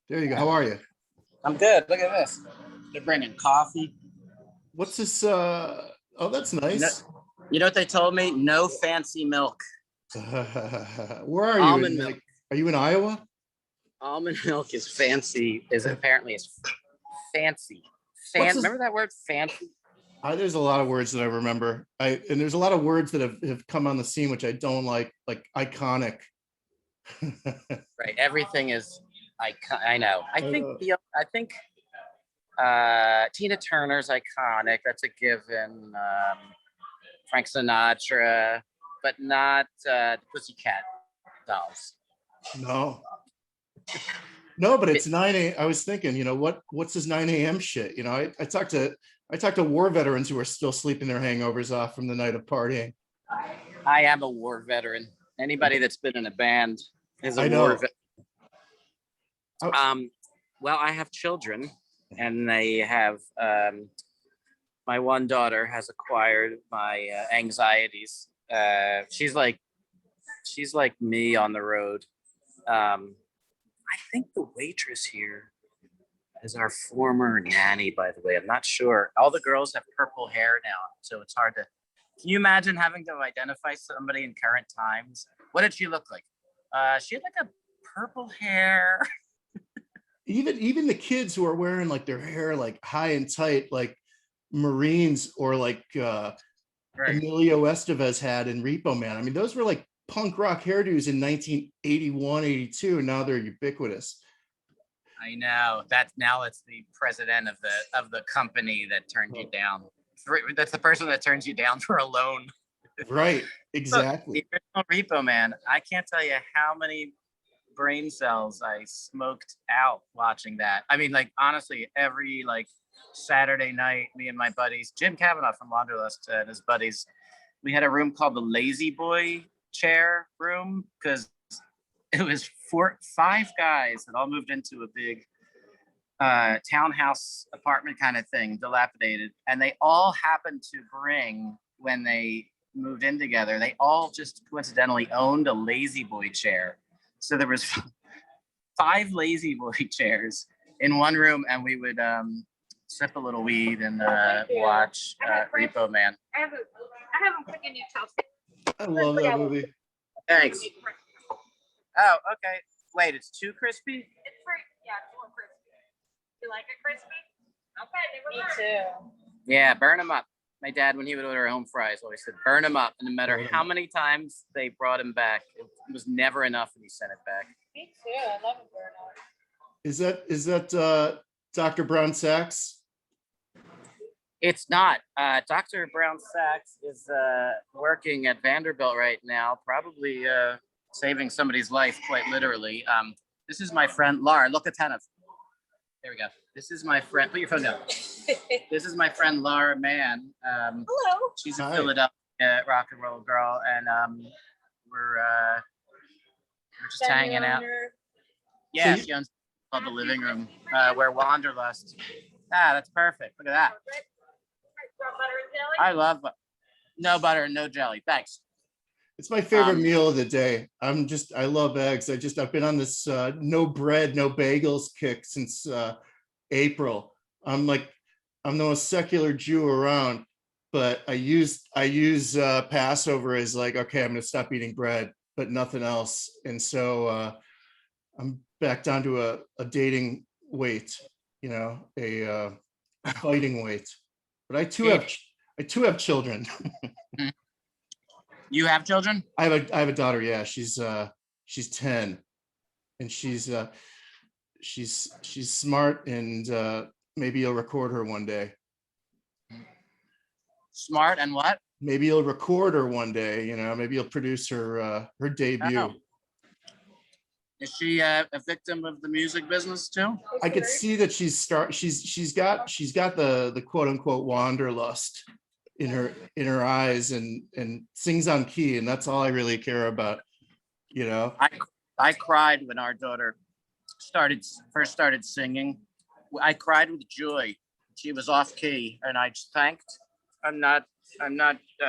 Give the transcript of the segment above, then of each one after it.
There you go. How are you? I'm good. Look at this. They're bringing coffee. What's this? Oh, that's nice. You know what they told me? No fancy milk. Where are you? Almond milk. Are you in Iowa? Almond milk is fancy. Apparently fancy. Remember that word, fancy? There's a lot of words that I remember. And there's a lot of words that have come on the scene which I don't like iconic. Right. Everything is I know. I think Tina Turner's iconic. That's a given. Frank Sinatra, but not the Pussycat Dolls. No, but it's 9 a.m. I was thinking, what's this 9 a.m. shit? I talked to war veterans who are still sleeping their hangovers off from the night of partying. I am a war veteran. Anybody that's been in a band is a war veteran. Well, I have children, and they have. My one daughter has acquired my anxieties. She's like me on the road. I think the waitress here is our former nanny, by the way. I'm not sure. All the girls have purple hair now, so it's hard to. Can you imagine having to identify somebody in current times? What did she look like? She had like a purple hair. Even the kids who are wearing like their hair like high and tight, like Marines or like Emilio Estevez had in Repo Man. I mean, those were like punk rock hairdos in 1981, 82, and now they're ubiquitous. I know that now it's the president of the company that turned you down. That's the person that turns you down for a loan. Right, exactly. Look, the original Repo Man, I can't tell you how many brain cells I smoked out watching that. I mean, like, honestly, every like Saturday night, me and my buddies, Jim Cavanaugh from Wanderlust and his buddies, we had a room called the Lazy Boy chair room because it was 5 guys that all moved into a big townhouse apartment kind of thing, dilapidated, and they all happened to bring, when they moved in together, they all just coincidentally owned a Lazy Boy chair. So there was 5 Lazy Boy chairs in one room, and we would sip a little weed and watch Repo Man. I have them cooking your toast. I love that movie. Thanks. Oh, okay. Wait, it's too crispy? It's more crispy. You like it crispy? Okay, me too. Yeah, burn them up. My dad, when he would order home fries, always said, burn them up. And no matter how many times they brought him back, it was never enough, and he sent it back. Me too. I love a burn up. Is that Dr. Brown Sax? It's not. Dr. Brown Sax is working at Vanderbilt right now, probably saving somebody's life, quite literally. This is my friend, Laura. Look attentive. There we go. This is my friend. Put your phone down. This is my friend, Laura Mann. Hello. She's a Philadelphia rock and roll girl, and we're just hanging out. Yeah, she owns called The Living Room, where Wanderlust. That's perfect. Look at that. Butter and jelly? I love it. No butter, no jelly. Thanks. It's my favorite meal of the day. I love eggs. I've been on this no bread, no bagels kick since April. I'm the most secular Jew around, but I use Passover as like, okay, I'm gonna stop eating bread, but nothing else. And so I'm back down to a dating weight, a fighting weight. But I too have children. You have children? I have a daughter. Yeah, she's 10, and she's smart, and maybe you'll record her one day. Smart and what? Maybe you'll record her one day. Maybe you'll produce her debut. Oh. Is she a victim of the music business too? I could see that she's got the quote unquote wanderlust in her eyes, and sings on key, and that's all I really care about. I cried when our daughter first started singing. I cried with joy. She was off key, and I just thanked. I'm not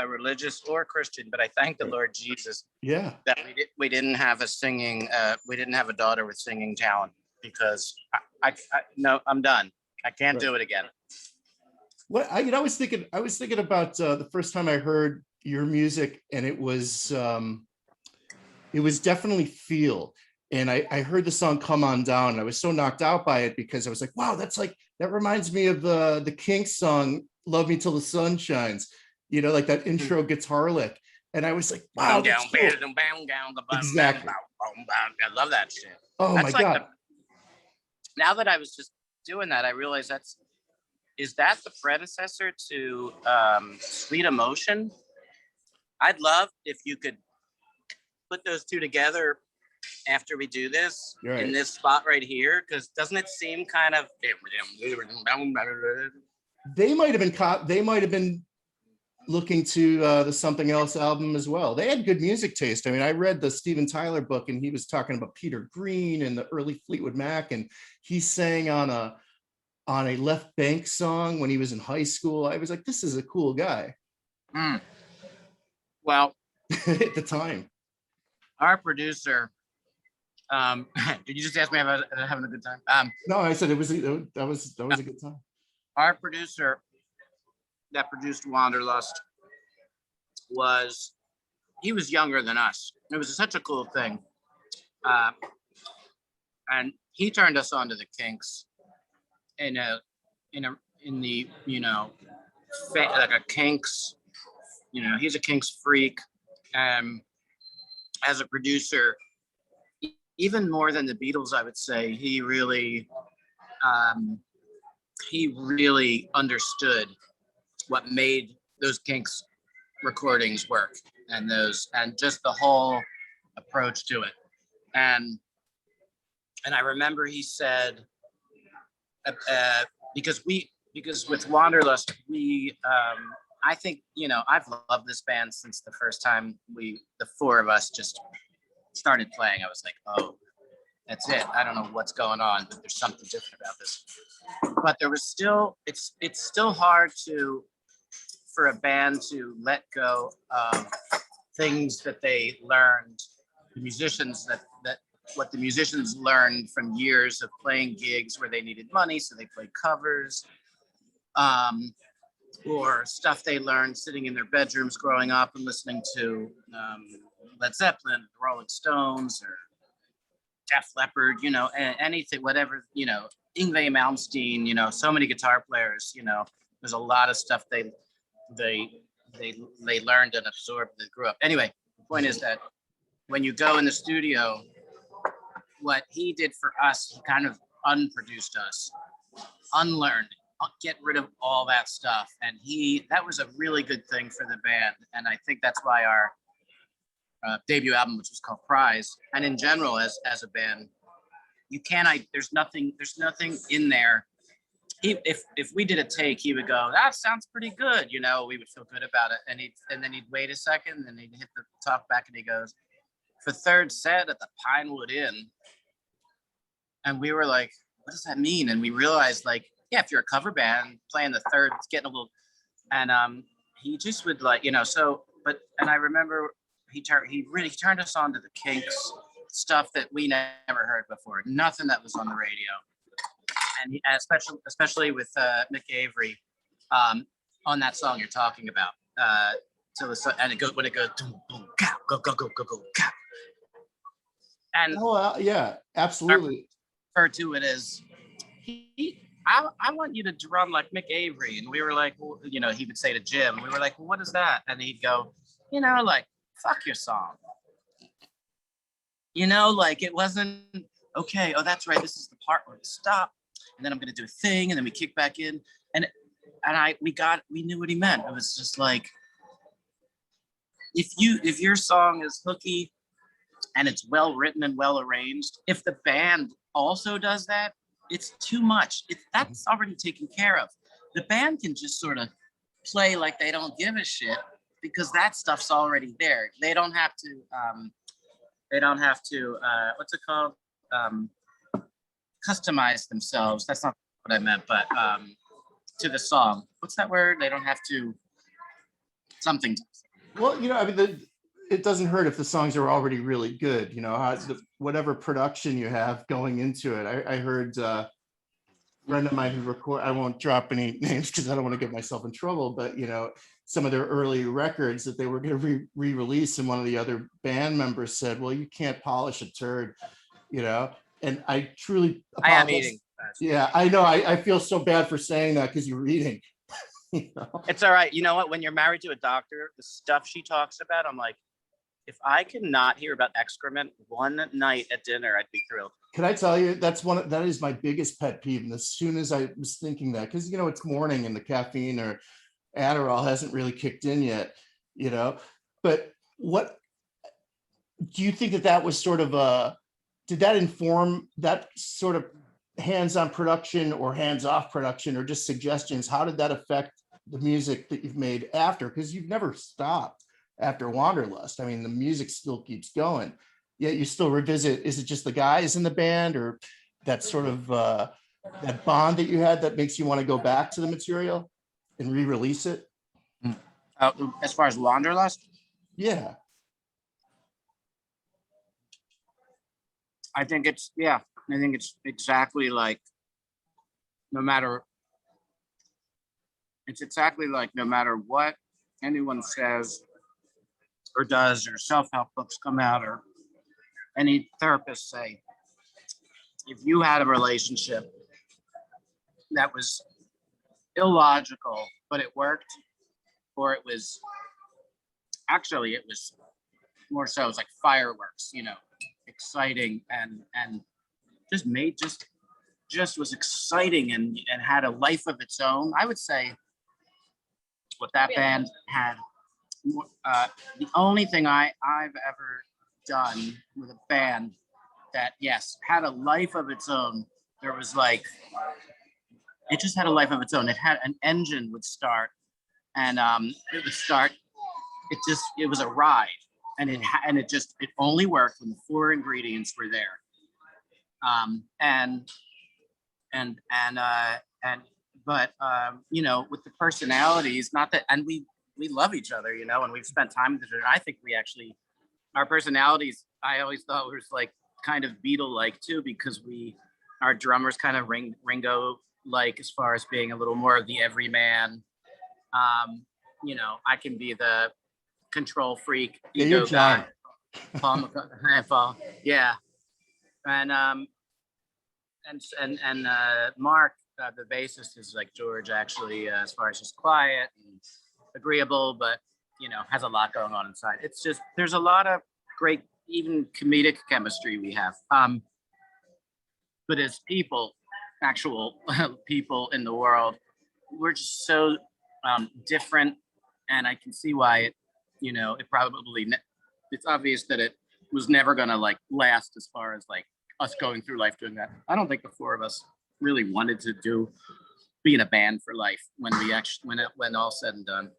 religious or Christian, but I thank the Lord Jesus. Yeah. That we didn't have a daughter with singing talent, because I no, I'm done. I can't do it again. What I was thinking about the first time I heard your music, and it was definitely feel. And I heard the song "Come On Down," and I was so knocked out by it because I was like, wow, that reminds me of the Kinks song "Love Me Till the Sun Shines," like that intro guitar lick. And I was like, wow, that's cool. Exactly. I love that shit. Oh that's my God. Now that I was just doing that, I realized is that the predecessor to Sweet Emotion? I'd love if you could put those two together after we do this in this spot right here, because doesn't it seem kind of they might have been looking to the Something Else album as well. They had good music taste. I mean, I read the Steven Tyler book, and he was talking about Peter Green and the early Fleetwood Mac, and he sang on a Left Bank song when he was in high school. I was like, this is a cool guy. Well, at the time, our producer, did you just ask me about having a good time? No, I said that was a good time. Our producer that produced Wanderlust was younger than us. It was such a cool thing. And he turned us on to the Kinks in the, like a Kinks, he's a Kinks freak. As a producer, even more than the Beatles, I would say, he really understood what made those Kinks recordings work, and just the whole approach to it. And I remember he said, because with Wanderlust, I think, I've loved this band since the first time the four of us just started playing. I was like, oh, that's it. I don't know what's going on, but there's something different about this. But there was still, it's still hard for a band to let go of things that they learned, the musicians what the musicians learned from years of playing gigs where they needed money, so they played covers, or stuff they learned sitting in their bedrooms growing up and listening to Led Zeppelin, the Rolling Stones, or Def Leppard, anything, whatever, Yngwie Malmsteen, so many guitar players, there's a lot of stuff they learned and absorbed and grew up. Anyway, the point is that when you go in the studio, what he did for us, he kind of unproduced us, unlearned, get rid of all that stuff. And that was a really good thing for the band. And I think that's why our debut album, which was called Prize, and in general as a band, there's nothing in there. If we did a take, he would go, that sounds pretty good, we would feel good about it, and then he'd wait a second, and he'd hit the talk back, and he goes, for third set at the Pinewood Inn. And we were like, what does that mean? And we realized, like, yeah, if you're a cover band playing the third, it's getting a little, and he just would, like, and I remember he turned us on to the Kinks, stuff that we never heard before, nothing that was on the radio. And especially with Mick Avery, on that song you're talking about, and it goes, when it goes, boom, boom, cow, go, go, go, go, go, cow. And yeah, absolutely. I refer to it as I want you to drum like Mick Avery, and we were like, well, he would say to Jim, we were like, well, what is that? And he'd go, like, fuck your song. Like, it wasn't okay. Oh, that's right. This is the part where we stop, and then I'm gonna do a thing, and then we kick back in, and we knew what he meant. It was just like, if your song is hooky and it's well written and well arranged, if the band also does that, it's too much. That's already taken care of. The band can just sort of play like they don't give a shit, because that stuff's already there. They don't have to what's it called? Customize themselves. That's not what I meant, but to the song. What's that word? They don't have to something. Well, I mean, it doesn't hurt if the songs are already really good, you know, whatever production you have going into it. I heard a friend of mine who I won't drop any names because I don't want to get myself in trouble, but you know, some of their early records that they were going to re-release, and one of the other band members said, well, you can't polish a turd, you know. And I truly apologize. I am eating. Yeah, I know. I feel so bad for saying that because you're eating. You know? It's all right. You know what? When you're married to a doctor, the stuff she talks about, I'm like, if I could not hear about excrement one night at dinner, I'd be thrilled. Can I tell you, that is my biggest pet peeve. And as soon as I was thinking that, because you know it's morning and the caffeine or Adderall hasn't really kicked in yet, you know. But what do you think that was sort of did that inform that sort of hands-on production or hands-off production, or just suggestions? How did that affect the music that you've made after? Because you've never stopped after Wanderlust. I mean, the music still keeps going, yet you still revisit. Is it just the guys in the band, or that sort of that bond that you had that makes you want to go back to the material and re-release it? As far as Wanderlust? Yeah. I think it's exactly like no matter what anyone says or does, or self-help books come out, or any therapists say, if you had a relationship that was illogical, but it worked, or it was more so, it was like fireworks, you know, exciting and just was exciting and had a life of its own. I would say what that band had, the only thing I've ever done with a band that, yes, had a life of its own. There was like, it just had a life of its own. It had an engine would start, and it would start. It was a ride, and it only worked when the four ingredients were there. But you know, with the personalities, not that, and we love each other, you know, and we've spent time with each other. I think our personalities, I always thought was like kind of Beatle-like too, because our drummers kind of Ringo-like as far as being a little more of the everyman. You know, I can be the control freak, ego guy. Paul, yeah, and Mark, the bassist, is like George, actually, as far as just quiet and agreeable, but you know, has a lot going on inside. It's just, there's a lot of great, even comedic chemistry we have. But as actual people in the world, we're just so different, and I can see why it's obvious that it was never gonna like last as far as like us going through life doing that. I don't think the four of us really wanted to be in a band for life when all said and done.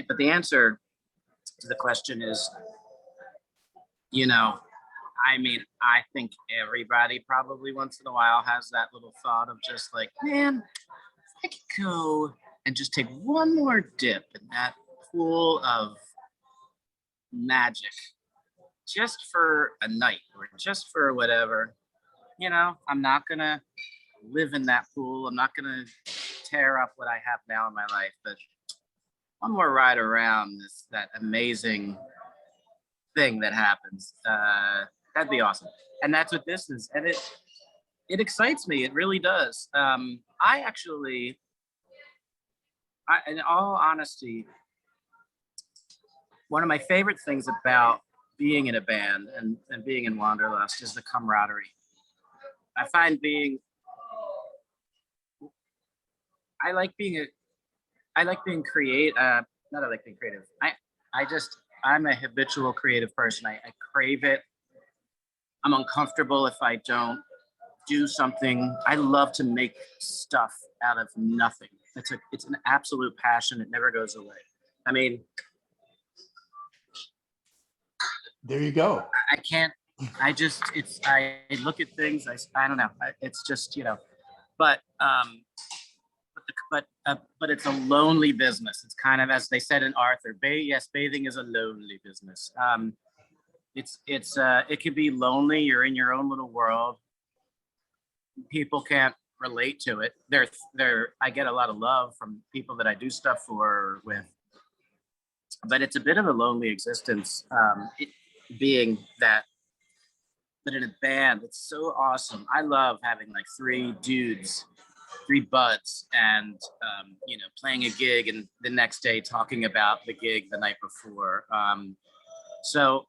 But the answer to the question is, you know, I mean, I think everybody probably once in a while has that little thought of just like, man, I could go and just take one more dip in that pool of magic just for a night or just for whatever. You know, I'm not gonna live in that pool. I'm not gonna tear up what I have now in my life, but one more ride around that amazing thing that happens. That'd be awesome. And that's what this is. And it excites me. It really does. In all honesty, one of my favorite things about being in a band and being in Wanderlust is the camaraderie. I find I like being creative. Not I like being creative. I'm a habitual creative person. I crave it. I'm uncomfortable if I don't do something. I love to make stuff out of nothing. It's an absolute passion. It never goes away. I mean, there you go. I can't. I look at things. I don't know. It's just, you know. But but it's a lonely business. It's kind of, as they said in Arthur, yes, bathing is a lonely business. It could be lonely. You're in your own little world. People can't relate to it. I get a lot of love from people that I do stuff for or with, but it's a bit of a lonely existence. Being that, but in a band, it's so awesome. I love having like three buds, and playing a gig, and the next day talking about the gig the night before. So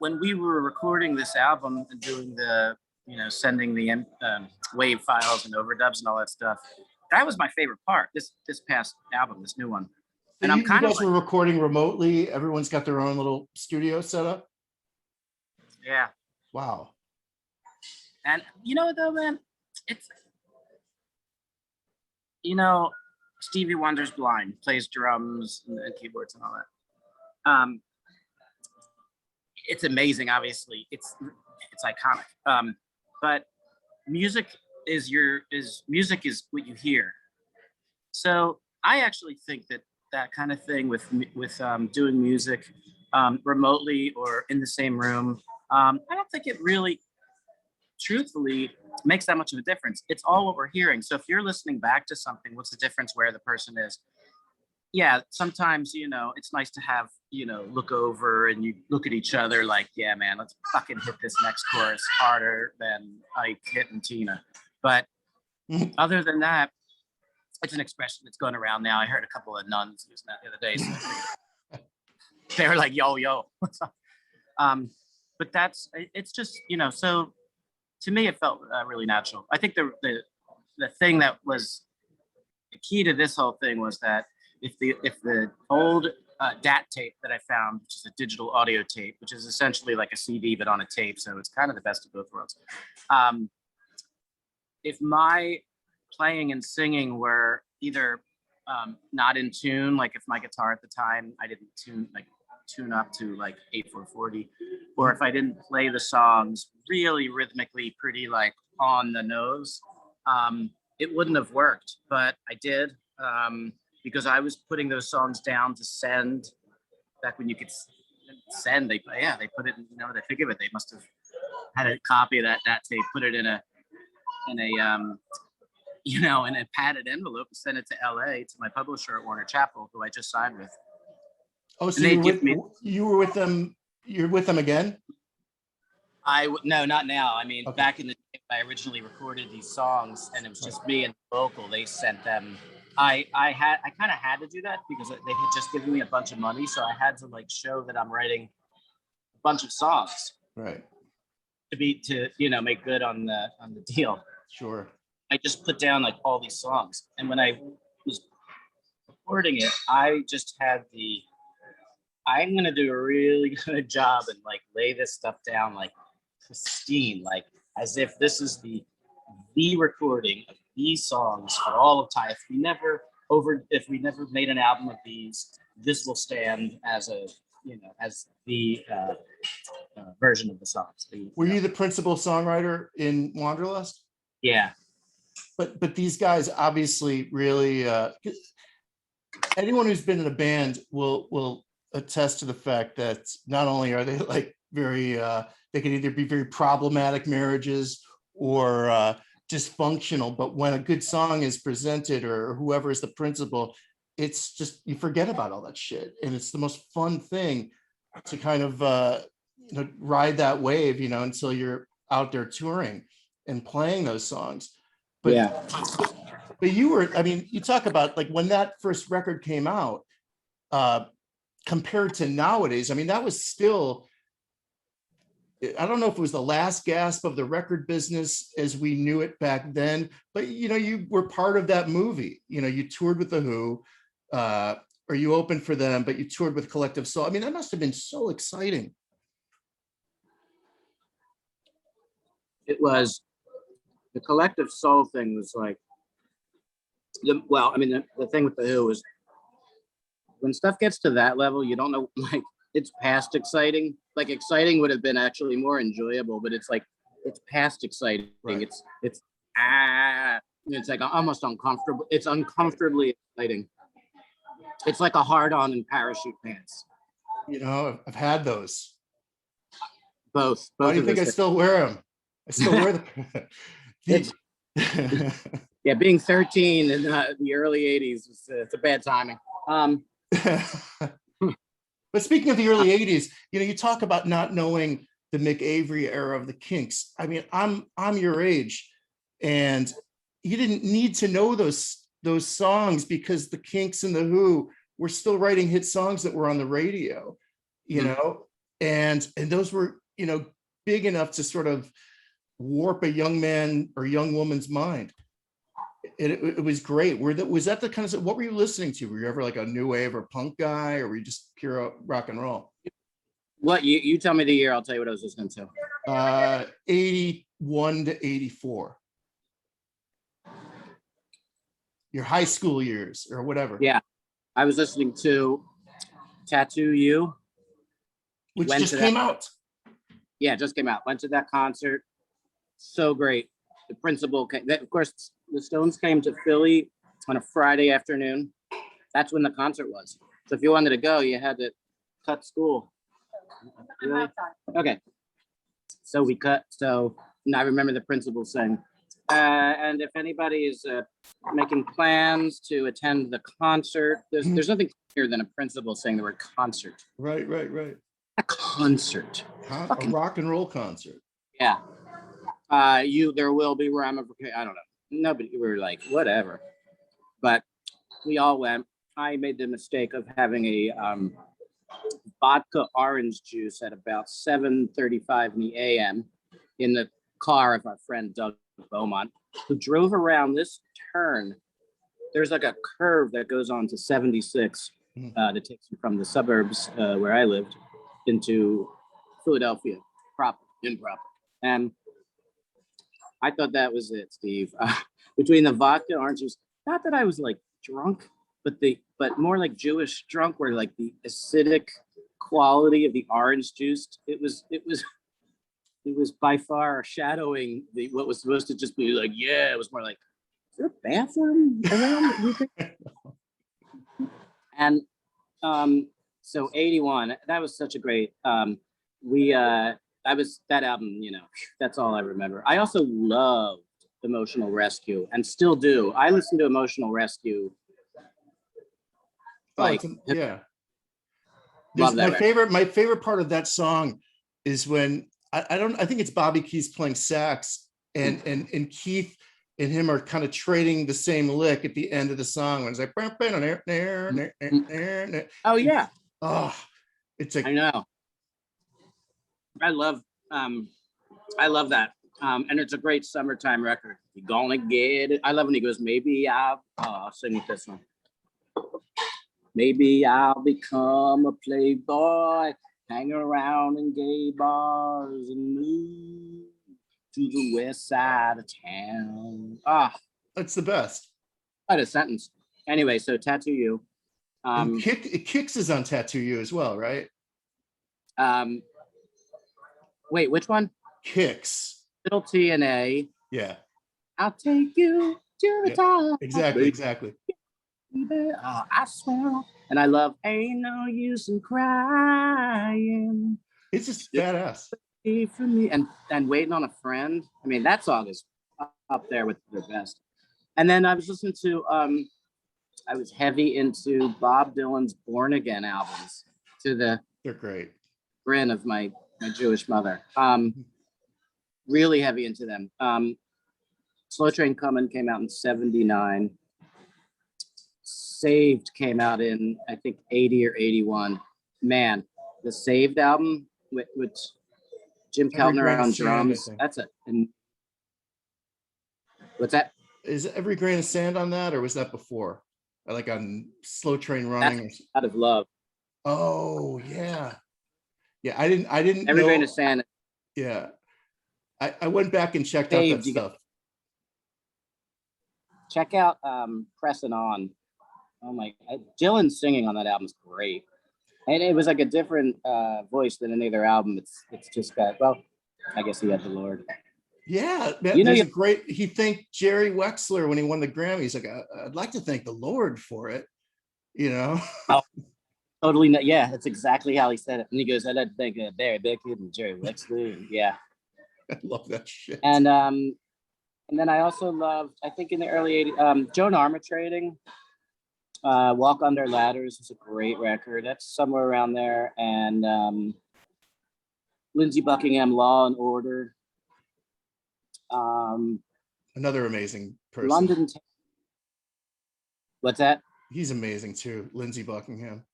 when we were recording this album and doing the sending the wave files and overdubs and all that stuff, that was my favorite part. This past album, this new one. And you guys were recording remotely. Everyone's got their own little studio set up. Yeah. Wow. And though, man, it's Stevie Wonder's blind, plays drums and keyboards and all that. It's amazing. Obviously, it's iconic. But music is what you hear. So I actually think that kind of thing with doing music remotely or in the same room, I don't think it really, truthfully, makes that much of a difference. It's all what we're hearing. So if you're listening back to something, what's the difference where the person is? Yeah, sometimes, it's nice to have, look over and you look at each other like, yeah, man, let's fucking hit this next chorus harder than Ike hitting Tina. But other than that, it's an expression that's going around now. I heard a couple of nuns using that the other day. So they were like, yo, what's up? But it's just, so to me, it felt really natural. I think the thing that was the key to this whole thing was that if the old DAT tape that I found, which is a digital audio tape, which is essentially like a CD but on a tape, so it's kind of the best of both worlds. If my playing and singing were either not in tune, like if my guitar at the time I didn't tune up to like 8/440, or if I didn't play the songs really rhythmically pretty like on the nose, it wouldn't have worked. But I did, because I was putting those songs down to send. Back when you could send, they put it in, they think of it, they must have had a copy of that tape, put it in a padded envelope and sent it to LA to my publisher at Warner Chappell, who I just signed with. Oh, so you were with them. You're with them again? No, not now. I mean, okay. Back in the day, I originally recorded these songs, and it was just me and the vocal. They sent them. I kind of had to do that because they had just given me a bunch of money, so I had to like show that I'm writing a bunch of songs, right? To make good on the deal. Sure. I just put down like all these songs, and when I was recording it, I just had I'm gonna do a really good job and like lay this stuff down like pristine, like as if this is the recording of these songs for all of time. If we never made an album of these, this will stand as the version of the songs. Were you the principal songwriter in Wanderlust? Yeah. But these guys obviously really, anyone who's been in a band will attest to the fact that not only are they like very, they can either be very problematic marriages or dysfunctional, but when a good song is presented or whoever is the principal, it's just, you forget about all that shit. And it's the most fun thing to kind of, ride that wave, until you're out there touring and playing those songs. But, yeah. But you talk about like when that first record came out, compared to nowadays, that was still, I don't know if it was the last gasp of the record business as we knew it back then, but you were part of that movie. You toured with The Who, or you opened for them, but you toured with Collective Soul. That must have been so exciting. It was. The Collective Soul thing was like, the thing with The Who was when stuff gets to that level, you don't know, like, it's past exciting. Like, exciting would have been actually more enjoyable, but it's like, it's past exciting. Right. It's It's like almost uncomfortable. It's uncomfortably exciting. It's like a hard-on in parachute pants. You know, I've had those. Both. Why do you think I still wear them? I still wear the. Yeah, being 13 in the early 80s, it's a bad timing. But speaking of the early 80s, you know, you talk about not knowing the Mick Avery era of the Kinks. I mean, I'm your age, and you didn't need to know those songs because the Kinks and the Who were still writing hit songs that were on the radio, you know, and those were, you know, big enough to sort of warp a young man or young woman's mind. It was great. Was that the kind of, what were you listening to? Were you ever like a new wave or punk guy, or were you just pure rock and roll? What, you tell me the year, I'll tell you what I was listening to. 81 to 84. Your high school years or whatever. Yeah, I was listening to Tattoo You, which just came out. Yeah, it just came out. Went to that concert. So great. The principal came. Of course, the Stones came to Philly on a Friday afternoon. That's when the concert was. So if you wanted to go, you had to cut school. Really? Okay. So we cut. So I remember the principal saying, and if anybody is making plans to attend the concert, there's nothing clearer than a principal saying the word concert. Right. A concert. A rock and roll concert. Yeah. There will be ramifications. I don't know. Nobody, we were like, whatever. But we all went. I made the mistake of having a vodka orange juice at about 7:35 in the a.m. in the car of our friend Doug Beaumont, who drove around this turn. There's like a curve that goes on to 76 that takes you from the suburbs where I lived into Philadelphia improper. And I thought that was it, Steve. Between the vodka orange juice, not that I was like drunk, but more like Jewish drunk, where like the acidic quality of the orange juice, it was by far shadowing what was supposed to just be like, yeah, it was more like, is there a bathroom around? And so 81, that was such a great, that album, you know, that's all I remember. I also loved Emotional Rescue and still do. I listen to Emotional Rescue. Like, yeah. Love that my favorite part of that song is when I think it's Bobby Keith's playing sax, and Keith and him are kind of trading the same lick at the end of the song. When it's like, oh yeah. Oh, it's like, I know. I love that. And it's a great summertime record. You gonna get it. I love when he goes, maybe I'll sing with this one. Maybe I'll become a playboy, hang around in gay bars and move to the west side of town. that's the best. What a sentence. Anyway, so Tattoo You. Kicks is on Tattoo You as well, right? Wait, which one? Kicks. Little T and A. Yeah. I'll take you to the top. Exactly. I swear. And I love Ain't No Use in Crying. It's just badass. For me. And Waiting on a Friend. I mean, that song is up there with the best. And then I was listening to I was heavy into Bob Dylan's Born Again albums, to the they're great grin of my Jewish mother. Really heavy into them. Slow Train Comin' came out in 79. Saved came out in, I think, 80 or 81. Man, the Saved album with Jim Cavanaugh on drums. That's what's that? Is Every Grain of Sand on that, or was that before? Like on Slow Train Running? That's Out of Love. Oh yeah. I didn't Every know. Grain of Sand. Yeah. I went back and checked out that stuff. Check out Pressing On. Oh my, Dylan's singing on that album is great. And it was like a different voice than any other album. It's just got, well, I guess he had the Lord. Yeah, You know, there's a great. He thanked Jerry Wexler when he won the Grammy. He's like, I'd like to thank the Lord for it. You know. oh, totally. Yeah, that's exactly how he said it. And he goes, "I'd like to thank Barry Beckett and Jerry Wexler." And yeah, I love that shit. And then I also loved, I think in the early 80s, Joan Armatrading. Walk Under Ladders is a great record. That's somewhere around there. And Lindsey Buckingham, Law and Order. Another amazing person. London. What's that? He's amazing too, Lindsey Buckingham.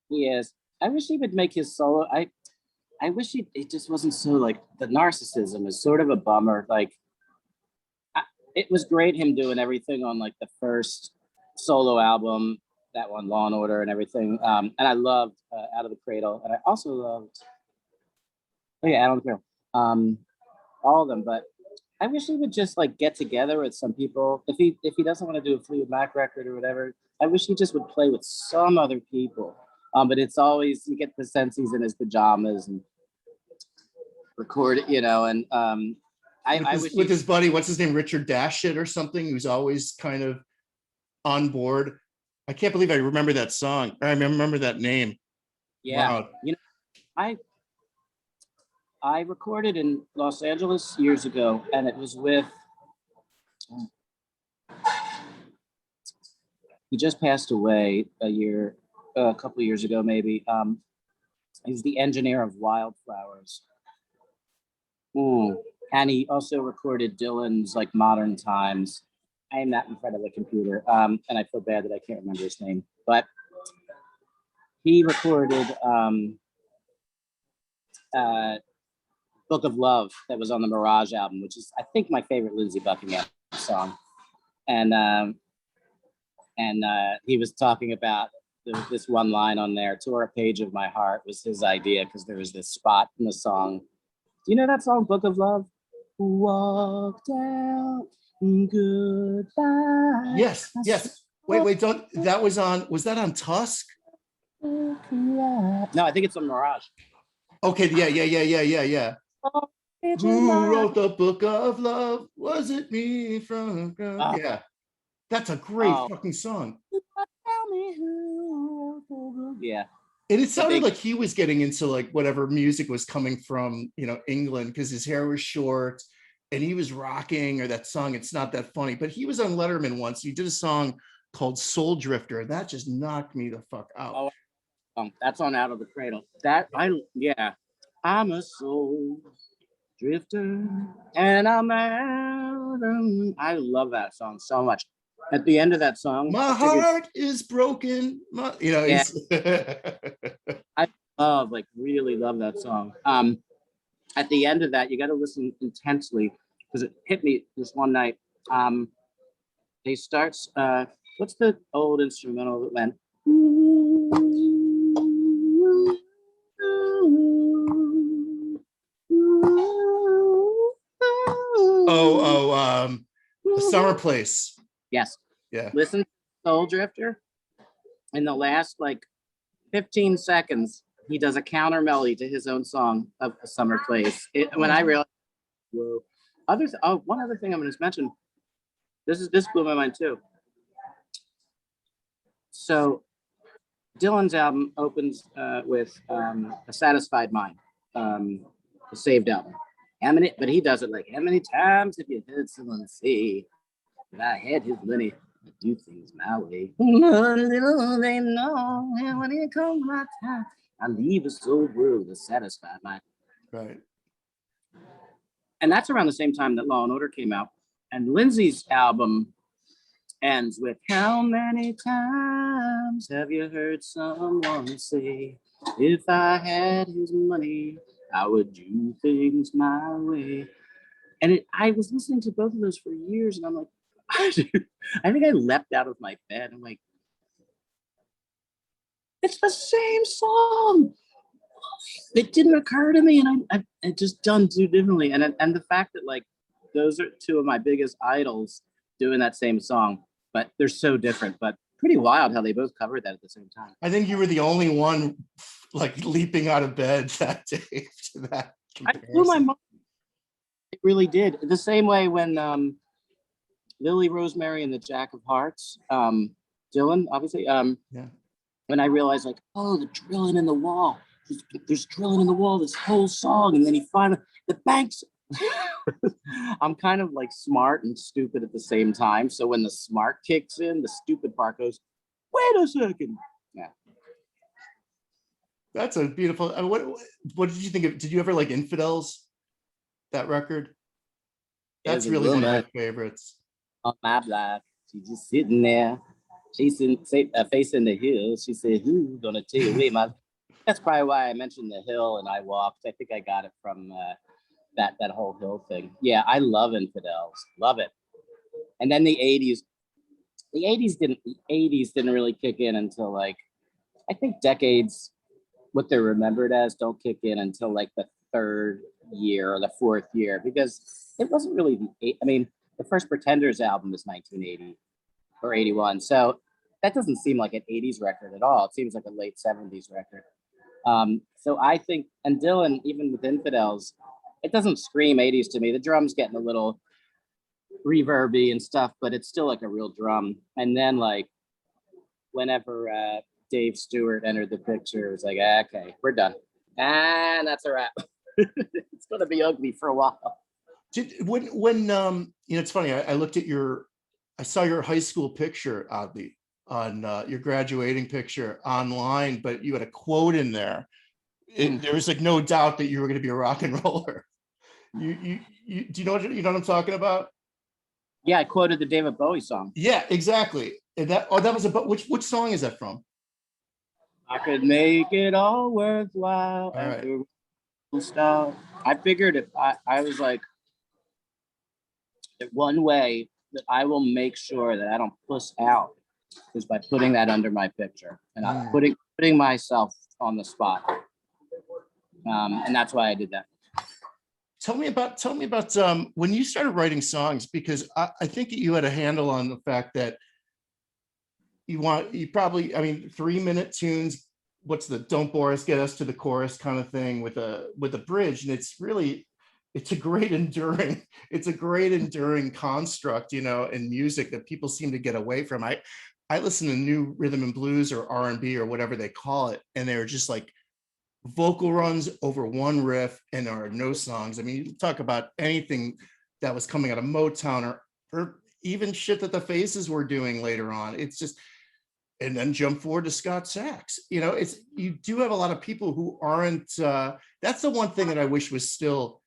He is. I wish he would make his solo. I wish it just wasn't so like, the narcissism is sort of a bummer. Like, it was great him doing everything on like the first solo album, that one, Law and Order and everything. And I loved Out of the Cradle. And I also loved, Out of the Cradle. All of them. But I wish he would just like get together with some people. If he doesn't want to do a Fleetwood Mac record or whatever, I wish he just would play with some other people. But it's always, you get the sense he's in his pajamas and record it, and I wish with his buddy, what's his name, Richard Dashit or something, who's always kind of on board. I can't believe I remember that song. I remember that name. Yeah. Wow. I recorded in Los Angeles years ago, and it was with, he just passed away a couple of years ago, maybe. He's the engineer of Wildflowers. And he also recorded Dylan's like Modern Times. I am not in front of the computer, and I feel bad that I can't remember his name. But he recorded Book of Love that was on the Mirage album, which is, I think, my favorite Lindsey Buckingham song. And he was talking about this one line on there, "Tore a page of my heart," was his idea, because there was this spot in the song. Do you know that song, Book of Love? Walked out, goodbye. Yes. Wait, don't. Was that on Tusk? No, I think it's on Mirage. Okay, yeah. Who wrote the Book of Love? Was it me from? Yeah, that's a great fucking song. Tell me who wrote the. Yeah. And it sounded like he was getting into like whatever music was coming from, England, because his hair was short and he was rocking, or that song, It's Not That Funny. But he was on Letterman once. He did a song called Soul Drifter, and that just knocked me the fuck out. That's on Out of the Cradle. I'm a soul drifter and I'm out. I love that song so much. At the end of that song, my heart is broken. Yeah. I really love that song. At the end of that, you got to listen intensely, because it hit me this one night. He starts, what's the old instrumental that went? A Summer Place. Yes. Yeah. Listen to Soul Drifter. In the last 15 seconds, he does a counter melody to his own song of A Summer Place. When I realized, whoa. One other thing I'm going to mention. This blew my mind too. So Dylan's album opens with A Satisfied Mind, the Saved album. But he does it like, how many times have you heard someone say that I had his money, I do things my way? Little they know, and when it comes my time, I leave this old world a satisfied mind. Right. And that's around the same time that Law and Order came out. And Lindsey's album ends with, how many times have you heard someone say, if I had his money, I would do things my way? And I was listening to both of those for years, and I'm like, I think I leapt out of my bed. I'm like, it's the same song. It didn't occur to me, and I just done too differently. And the fact that those are two of my biggest idols doing that same song, but they're so different, but pretty wild how they both covered that at the same time. I think you were the only one leaping out of bed that day to that comparison. I blew my mind. really did. The same way when Lily Rosemary and the Jack of Hearts, Dylan, obviously, Yeah. when I realized like, oh, the drilling in the wall. There's drilling in the wall this whole song, and then he finally the banks. I'm kind of like smart and stupid at the same time. So when the smart kicks in, the stupid part goes, wait a second. Yeah. That's a beautiful. What did you think of? Did you ever like Infidels? That record? That's really one of my favorites. On my block, she's just sitting there, facing the hill. She said, "Who's gonna take away my?" That's probably why I mentioned the hill and I walked. I think I got it from that whole hill thing. Yeah, I love Infidels, love it. And then the '80s didn't really kick in until like I think decades. What they're remembered as don't kick in until like the third year or the fourth year, because it wasn't really the first Pretenders album is 1980 or 81. So that doesn't seem like an 80s record at all. It seems like a late 70s record. So I think, and Dylan, even with Infidels, it doesn't scream 80s to me. The drum's getting a little reverby and stuff, but it's still like a real drum. And then like whenever Dave Stewart entered the picture, it was like, okay, we're done. And that's a wrap. It's gonna be ugly for a while. When it's funny, I looked at I saw your high school picture oddly on your graduating picture online, but you had a quote in there. There was like no doubt that you were going to be a rock and roller. You do you know what I'm talking about? Yeah, I quoted the David Bowie song. Yeah, exactly. And that was about which song is that from? I could make it all worthwhile. All right. Stop. I figured if I was like, one way that I will make sure that I don't puss out is by putting that under my picture and I'm putting myself on the spot. And that's why I did that. Tell me about when you started writing songs, because I think you had a handle on the fact that you probably 3-minute tunes. What's the don't bore us, get us to the chorus kind of thing with a bridge. And it's a great enduring construct, in music that people seem to get away from. I listen to new rhythm and blues or R&B or whatever they call it, and they're just like vocal runs over one riff and there are no songs. I mean, you talk about anything that was coming out of Motown or even shit that the Faces were doing later on. It's just, and then jump forward to Scot Sax. You do have a lot of people who aren't, that's the one thing that I wish was still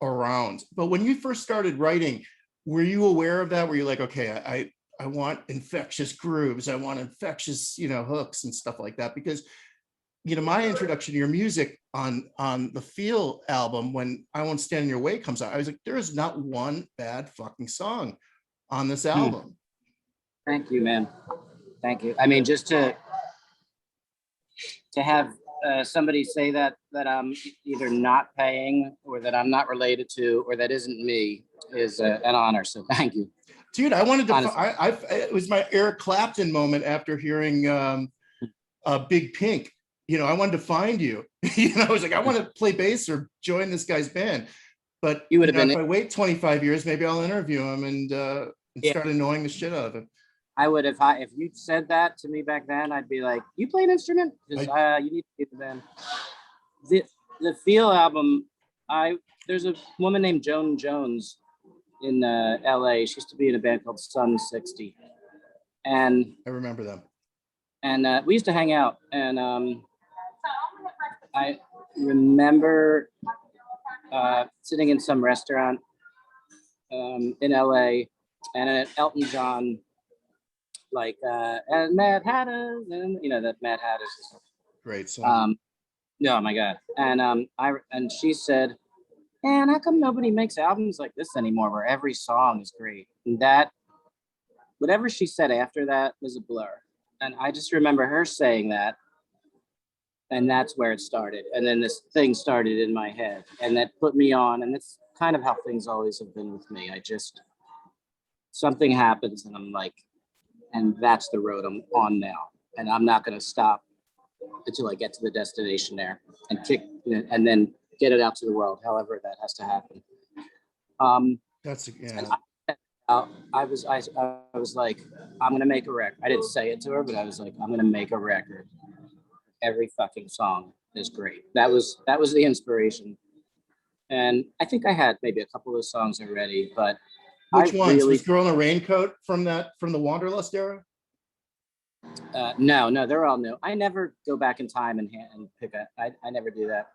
around. But when you first started writing, were you aware of that? Were you like, okay, I want infectious grooves, I want infectious, hooks and stuff like that? Because, my introduction to your music on the Feel album, when I Won't Stand in Your Way comes out, I was like, there is not one bad fucking song on this album. Thank you, man. Thank you. I mean, just to have somebody say that I'm either not paying or that I'm not related to or that isn't me is an honor. So thank you, dude. I wanted to. It was my Eric Clapton moment after hearing Big Pink. I wanted to find you. I was like, I want to play bass or join this guy's band. But you would have been. If I wait 25 years, maybe I'll interview him and start annoying the shit out of him. I would have. If you said that to me back then, I'd be like, "You play an instrument? Because you need to get the band." The Feel album. There's a woman named Joan Jones in L.A. She used to be in a band called Sun 60, and I remember them. And we used to hang out, and I remember sitting in some restaurant in LA and an Elton John, and Mad Hatters, and that Mad Hatters is great song. No, my God. And she said, man, how come nobody makes albums like this anymore where every song is great? And that, whatever she said after that was a blur. And I just remember her saying that. And that's where it started. And then this thing started in my head and that put me on. And it's kind of how things always have been with me. Something happens and I'm like, and that's the road I'm on now. And I'm not going to stop until I get to the destination there and and then get it out to the world, however that has to happen. That's yeah. I was like, I'm gonna make a record. I didn't say it to her, but I was like, I'm gonna make a record. Every fucking song is great. That was the inspiration. And I think I had maybe a couple of songs already, but Which ones? Was Girl in a Raincoat from the Wanderlust era? No, they're all new. I never go back in time and pick a. I never do that.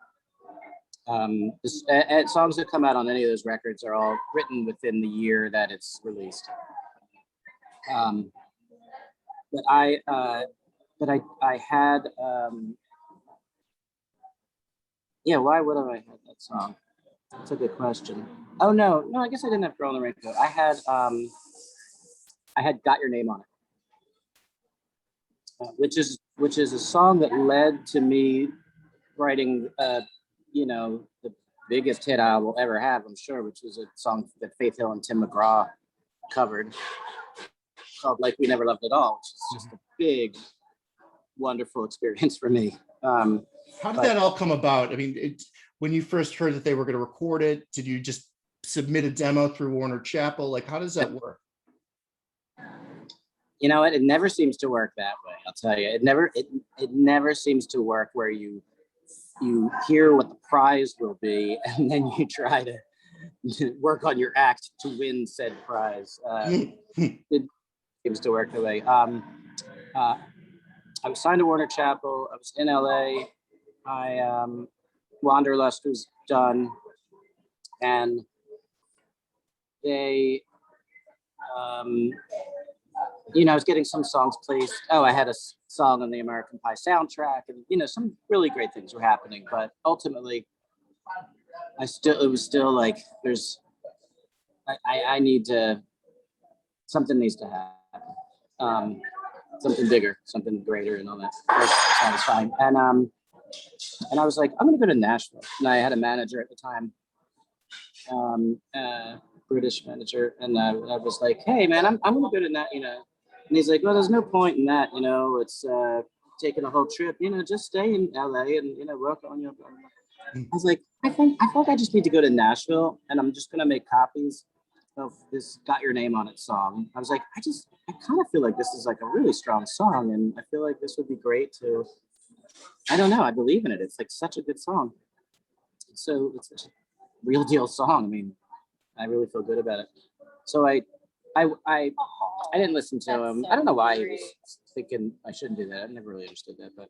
Songs that come out on any of those records are all written within the year that it's released. But I had yeah. Why would have I had that song? That's a good question. Oh no, I guess I didn't have Girl in the Raincoat. I had Got Your Name on It, which is a song that led to me writing the biggest hit I will ever have, I'm sure, which was a song that Faith Hill and Tim McGraw covered called Like We Never Loved at All, which is just a big, wonderful experience for me. How did that all come about? I mean, when you first heard that they were going to record it, did you just submit a demo through Warner Chappell? Like, how does that work? You know what? It never seems to work that way. I'll tell you, it never seems to work where you hear what the prize will be, and then you try to work on your act to win said prize. It seems to work that way. I was signed to Warner Chappell. I was in LA. Wanderlust was done, and they, I was getting some songs placed. Oh, I had a song on the American Pie soundtrack, and some really great things were happening. But ultimately, it was still like I need to, something needs to happen, something bigger, something greater, and all that. That's satisfying. And I was like, I'm gonna go to Nashville. And I had a manager at the time, British manager, and I was like, hey man, I'm gonna go to that, And he's like, well, there's no point in that, it's taking a whole trip, just stay in LA and work on your. I was like, I feel like I just need to go to Nashville, and I'm just gonna make copies of this Got Your Name on It song. I was like, I kind of feel like this is like a really strong song, and I feel like this would be great to. I don't know. I believe in it. It's like such a good song. So it's such a real deal song. I mean, I really feel good about it. So I didn't listen to him. I don't know why he was thinking I shouldn't do that. I never really understood that, but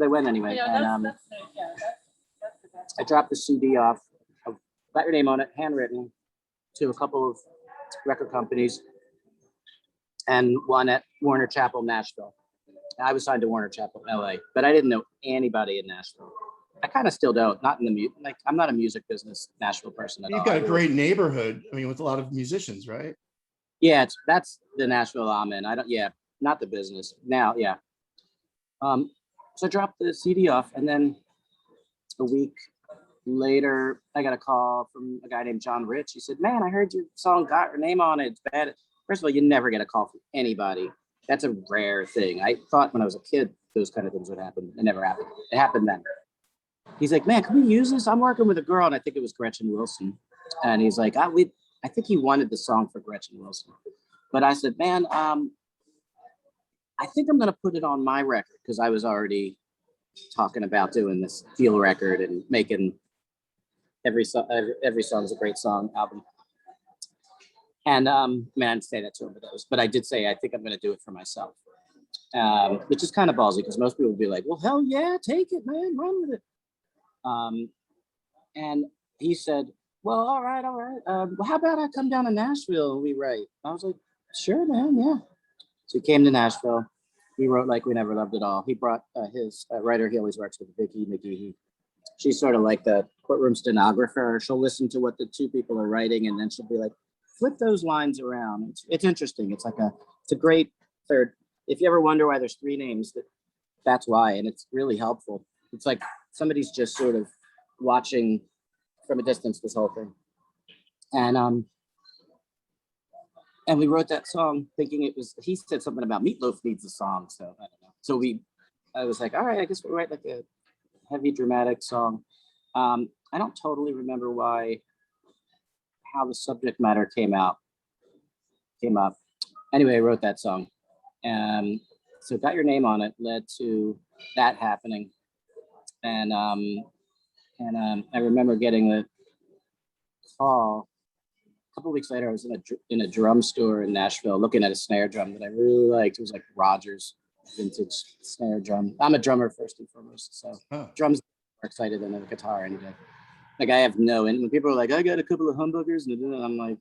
I went anyway. And I dropped the CD off of Got Your Name on It, handwritten, to a couple of record companies, and one at Warner Chappell, Nashville. I was signed to Warner Chappell, LA, but I didn't know anybody in Nashville. I kind of still don't. Not in the I'm not a music business Nashville person at all. You've got a great neighborhood. I mean, with a lot of musicians, right? Yeah, that's the Nashville I'm in. Not the business now. Yeah. So I dropped the CD off, and then a week later, I got a call from a guy named John Rich. He said, "Man, I heard your song Got Your Name on It. It's bad." First of all, you never get a call from anybody. That's a rare thing. I thought when I was a kid, those kind of things would happen. It never happened. It happened then. He's like, "Man, can we use this? I'm working with a girl," and I think it was Gretchen Wilson. And he's like, I think he wanted the song for Gretchen Wilson. But I said, "Man, I think I'm going to put it on my record," because I was already talking about doing this Feel record and making every song's a great song album. And I didn't say that to him, but I did say I think I'm going to do it for myself, which is kind of ballsy because most people would be like, "Well, hell yeah, take it, man, run with it." And he said, "Well, all right. Well, how about I come down to Nashville and we write?" I was like, "Sure, man, yeah." So he came to Nashville. We wrote Like We Never Loved at All. He brought his writer. He always works with Vicky McGehee. She's sort of like the courtroom stenographer. She'll listen to what the two people are writing, and then she'll be like, flip those lines around. It's interesting. It's a great third. If you ever wonder why there's three names, that's why, and it's really helpful. It's like somebody's just sort of watching from a distance this whole thing. And we wrote that song thinking he said something about Meatloaf needs a song, so I don't know. So I was like, all right, I guess we'll write like a heavy dramatic song. I don't totally remember why how the subject matter came up. Anyway, I wrote that song. So Got Your Name on It led to that happening. And I remember getting a call a couple of weeks later. I was in a drum store in Nashville looking at a snare drum that I really liked. It was like Rogers vintage snare drum. I'm a drummer first and foremost, so drums are more excited than a guitar any day. Like I have no, and when people are like, I got a couple of humbuckers, and I'm like,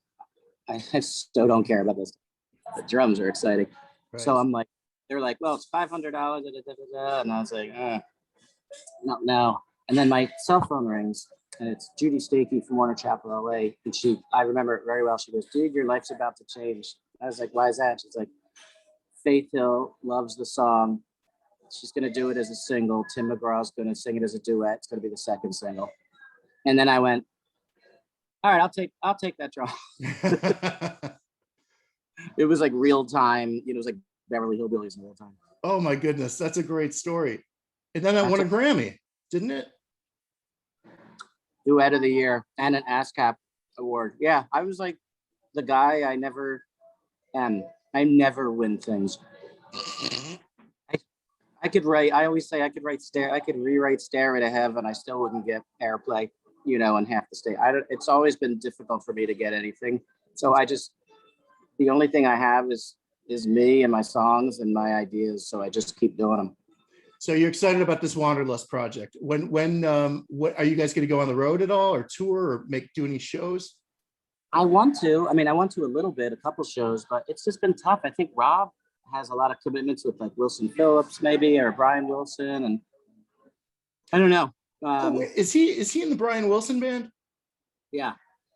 I still don't care about this. The drums are exciting. Right. So I'm like, they're like, well, it's $500, and I was like, no. And then my cell phone rings, and it's Judy Stakey from Warner Chapel, LA. And I remember it very well. She goes, dude, your life's about to change. I was like, why is that? She's like, Faith Hill loves the song. She's going to do it as a single. Tim McGraw's going to sing it as a duet. It's going to be the second single. And then I went, all right, I'll take that drum. It was like real time. It was like Beverly Hillbillies in real time. Oh my goodness, that's a great story. And then I won a Grammy, didn't it? Duet of the Year and an ASCAP award. Yeah, I was like the guy I never am. I never win things. I could write. I always say I could rewrite Stairway to Heaven. I still wouldn't get airplay, and have to stay. It's always been difficult for me to get anything. So the only thing I have is me and my songs and my ideas. So I just keep doing them. So you're excited about this Wanderlust project. When what are you guys going to go on the road at all, or tour, or do any shows? I want to. I want to a little bit, a couple shows, but it's just been tough. I think Rob has a lot of commitments with like Wilson Phillips, maybe, or Brian Wilson, and I don't know. Is he in the Brian Wilson band? Yeah,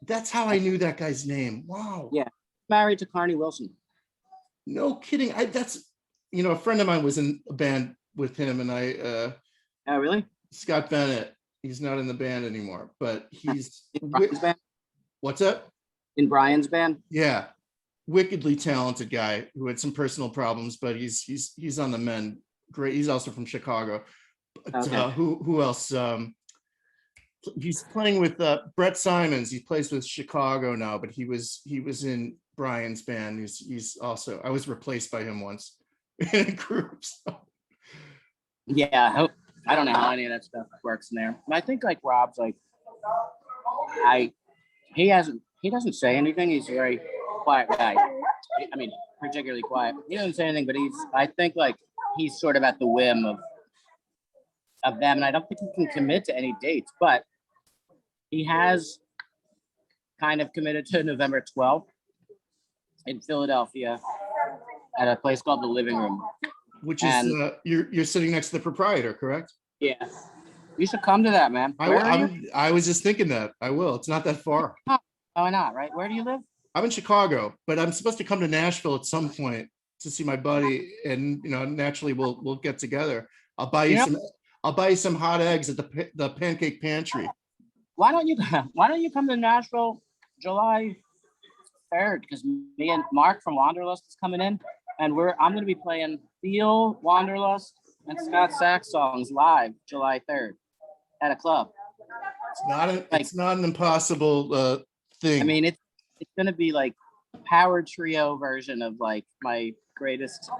that's how I knew that guy's name. Wow. Yeah, married to Carney Wilson. No kidding. That's a friend of mine was in a band with him, and I. Oh, really? Scott Bennett. He's not in the band anymore, but he's in Brian's band. What's that? In Brian's band? Yeah, wickedly talented guy who had some personal problems, but he's on the mend. Great. He's also from Chicago. But, okay. Who else? He's playing with Brett Simons. He plays with Chicago now, but he was in Brian's band. He's also. I was replaced by him once in a group. So. Yeah, I don't know how any of that stuff works in there. I think like Rob's like, he doesn't say anything. He's a very quiet guy. Particularly quiet. He doesn't say anything, but I think like he's sort of at the whim of them. And I don't think he can commit to any dates, but he has kind of committed to November 12th in Philadelphia at a place called The Living Room. Which is, you're sitting next to the proprietor, correct? Yeah. You should come to that, man. I was just thinking that. I will. It's not that far. Why not, right? Where do you live? I'm in Chicago, but I'm supposed to come to Nashville at some point to see my buddy, and naturally we'll get together. I'll buy you some hot eggs at the Pancake Pantry. Why don't you come to Nashville July 3rd? Because me and Mark from Wanderlust is coming in, and I'm going to be playing Feel, Wanderlust, and Scot Sax songs live July 3rd at a club. It's not an impossible thing. It's going to be like power trio version of like my greatest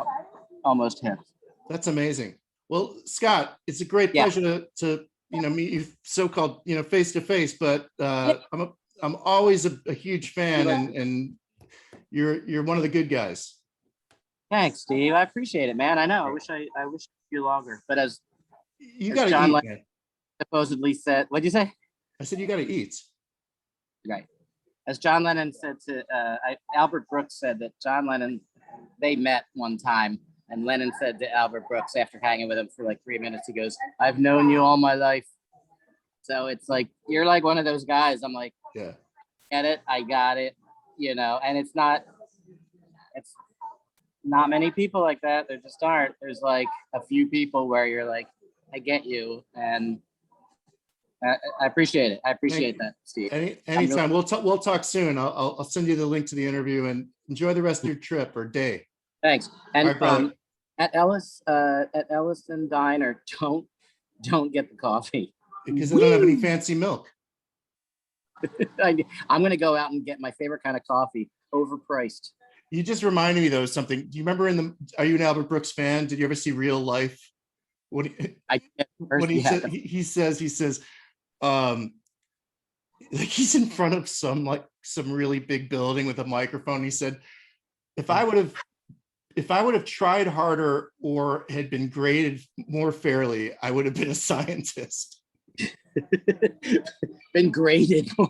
almost hits. That's amazing. Well, Scott, it's a great pleasure to meet you so-called face to face, but I'm always a huge fan, and you're one of the good guys. Thanks, Steve. I appreciate it, man. I know. I wish I you longer, but as you got to eat, man. Supposedly said, what'd you say? I said you got to eat. Right. As John Lennon said to Albert Brooks said that John Lennon, they met one time, and Lennon said to Albert Brooks after hanging with him for like 3 minutes, he goes, "I've known you all my life." So it's like you're like one of those guys. I'm like, yeah, get it, I got it, and it's not many people like that. There just aren't. There's like a few people where you're like, I get you, and I appreciate it. I appreciate that, Steve. Anytime. We'll talk soon. I'll send you the link to the interview, and enjoy the rest of your trip or day. Thanks. And at Ellison Diner, don't get the coffee because they don't have any fancy milk. I'm gonna go out and get my favorite kind of coffee, overpriced. You just reminded me though of something. Do you remember are you an Albert Brooks fan? Did you ever see Real Life? What when he said he says like he's in front of some really big building with a microphone. He said, if I would have tried harder or had been graded more fairly, I would have been a scientist. Been graded more